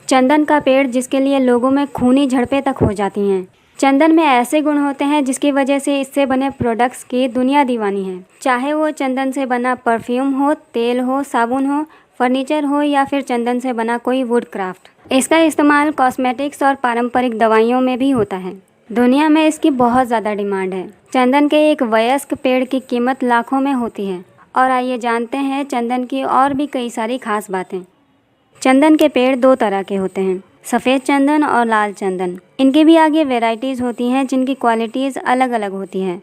चंदन का पेड़ जिसके लिए लोगों में खूनी झड़पें तक हो जाती हैं। चंदन में ऐसे गुण होते हैं जिसकी वजह से इससे बने प्रोडक्ट्स की दुनिया दीवानी है। चाहे वो चंदन से बना परफ्यूम हो, तेल हो, साबुन हो, फर्नीचर हो या फिर चंदन से बना कोई वुड क्राफ्ट। इसका इस्तेमाल कॉस्मेटिक्स और पारंपरिक दवाइयों में भी होता है। दुनिया में इसकी बहुत ज़्यादा डिमांड है। चंदन के एक वयस्क पेड़ की कीमत लाखों में होती है। और आइए जानते हैं चंदन की और भी कई सारी खास बातें। चंदन के पेड़ दो तरह के होते हैं, सफ़ेद चंदन और लाल चंदन। इनकी भी आगे वेराइटीज़ होती हैं जिनकी क्वालिटीज़ अलग अलग होती हैं।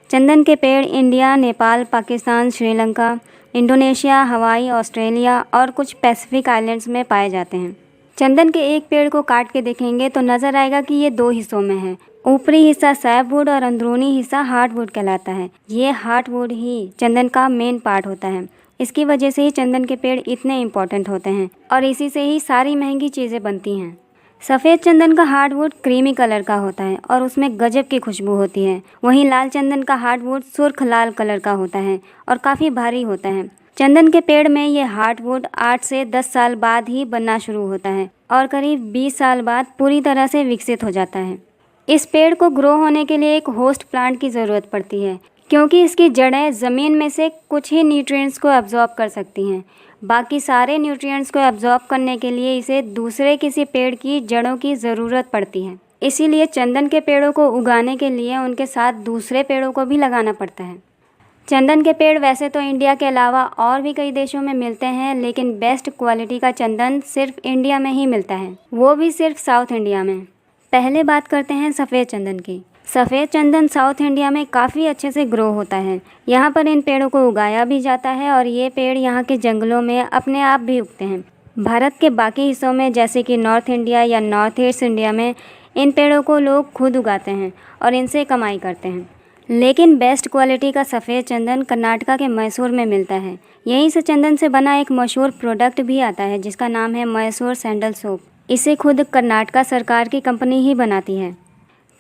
चंदन के पेड़ इंडिया, नेपाल, पाकिस्तान, श्रीलंका, इंडोनेशिया, हवाई, ऑस्ट्रेलिया और कुछ पैसिफिक आइलैंड्स में पाए जाते हैं। चंदन के एक पेड़ को काट के देखेंगे तो नज़र आएगा कि ये दो हिस्सों में है। ऊपरी हिस्सा सैपवुड और अंदरूनी हिस्सा हार्डवुड कहलाता है। ये हार्डवुड ही चंदन का मेन पार्ट होता है। इसकी वजह से ही चंदन के पेड़ इतने इम्पॉर्टेंट होते हैं और इसी से ही सारी महंगी चीज़ें बनती हैं। सफ़ेद चंदन का हार्डवुड क्रीमी कलर का होता है और उसमें गजब की खुशबू होती है। वहीं लाल चंदन का हार्डवुड सुर्ख लाल कलर का होता है और काफ़ी भारी होता है। चंदन के पेड़ में ये हार्डवुड 8 से 10 साल बाद ही बनना शुरू होता है और करीब 20 साल बाद पूरी तरह से विकसित हो जाता है। इस पेड़ को ग्रो होने के लिए एक होस्ट प्लांट की ज़रूरत पड़ती है क्योंकि इसकी जड़ें ज़मीन में से कुछ ही न्यूट्रिएंट्स को एब्जॉर्ब कर सकती हैं। बाकी सारे न्यूट्रिएंट्स को एब्जॉर्ब करने के लिए इसे दूसरे किसी पेड़ की जड़ों की ज़रूरत पड़ती है। इसीलिए चंदन के पेड़ों को उगाने के लिए उनके साथ दूसरे पेड़ों को भी लगाना पड़ता है। चंदन के पेड़ वैसे तो इंडिया के अलावा और भी कई देशों में मिलते हैं, लेकिन बेस्ट क्वालिटी का चंदन सिर्फ इंडिया में ही मिलता है, वो भी सिर्फ साउथ इंडिया में। पहले बात करते हैं सफ़ेद चंदन की। सफ़ेद चंदन साउथ इंडिया में काफ़ी अच्छे से ग्रो होता है। यहाँ पर इन पेड़ों को उगाया भी जाता है और ये पेड़ यहाँ के जंगलों में अपने आप भी उगते हैं। भारत के बाकी हिस्सों में जैसे कि नॉर्थ इंडिया या नॉर्थ ईस्ट इंडिया में इन पेड़ों को लोग खुद उगाते हैं और इनसे कमाई करते हैं। लेकिन बेस्ट क्वालिटी का सफ़ेद चंदन कर्नाटका के मैसूर में मिलता है। यहीं से चंदन से बना एक मशहूर प्रोडक्ट भी आता है जिसका नाम है मैसूर सैंडल सोप। इसे खुद कर्नाटका सरकार की कंपनी ही बनाती है।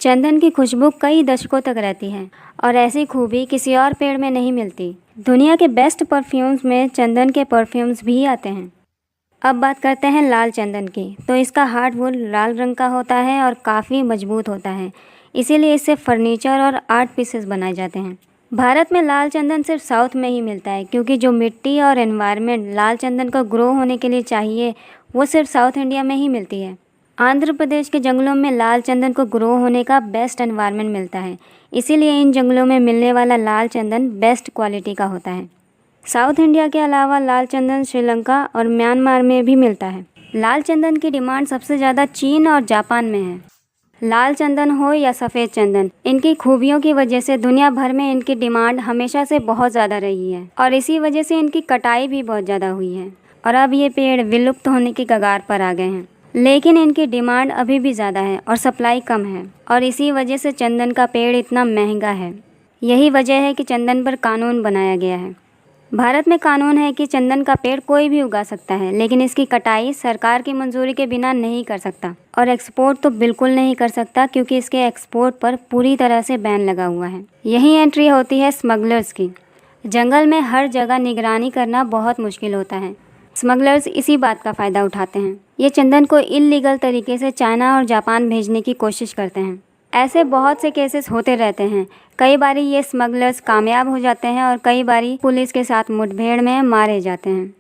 चंदन की खुशबू कई दशकों तक रहती है और ऐसी खूबी किसी और पेड़ में नहीं मिलती। दुनिया के बेस्ट परफ्यूम्स में चंदन के परफ्यूम्स भी आते हैं। अब बात करते हैं लाल चंदन की। तो इसका हार्डवुड लाल रंग का होता है और काफ़ी मजबूत होता है, इसीलिए इससे फर्नीचर और आर्ट पीसेस बनाए जाते हैं। भारत में लाल चंदन सिर्फ साउथ में ही मिलता है क्योंकि जो मिट्टी और एनवायरनमेंट लाल चंदन को ग्रो होने के लिए चाहिए वो सिर्फ साउथ इंडिया में ही मिलती है। आंध्र प्रदेश के जंगलों में लाल चंदन को ग्रो होने का बेस्ट एनवायरनमेंट मिलता है, इसीलिए इन जंगलों में मिलने वाला लाल चंदन बेस्ट क्वालिटी का होता है। साउथ इंडिया के अलावा लाल चंदन श्रीलंका और म्यांमार में भी मिलता है। लाल चंदन की डिमांड सबसे ज़्यादा चीन और जापान में है। लाल चंदन हो या सफ़ेद चंदन, इनकी खूबियों की वजह से दुनिया भर में इनकी डिमांड हमेशा से बहुत ज़्यादा रही है और इसी वजह से इनकी कटाई भी बहुत ज़्यादा हुई है और अब ये पेड़ विलुप्त होने की कगार पर आ गए हैं। लेकिन इनकी डिमांड अभी भी ज़्यादा है और सप्लाई कम है और इसी वजह से चंदन का पेड़ इतना महंगा है। यही वजह है कि चंदन पर कानून बनाया गया है। भारत में कानून है कि चंदन का पेड़ कोई भी उगा सकता है, लेकिन इसकी कटाई सरकार की मंजूरी के बिना नहीं कर सकता और एक्सपोर्ट तो बिल्कुल नहीं कर सकता क्योंकि इसके एक्सपोर्ट पर पूरी तरह से बैन लगा हुआ है। यही एंट्री होती है स्मगलर्स की। जंगल में हर जगह निगरानी करना बहुत मुश्किल होता है। स्मगलर्स इसी बात का फ़ायदा उठाते हैं। ये चंदन को इल्लीगल तरीके से चाइना और जापान भेजने की कोशिश करते हैं। ऐसे बहुत से केसेस होते रहते हैं। कई बारी ये स्मगलर्स कामयाब हो जाते हैं और कई बारी पुलिस के साथ मुठभेड़ में मारे जाते हैं।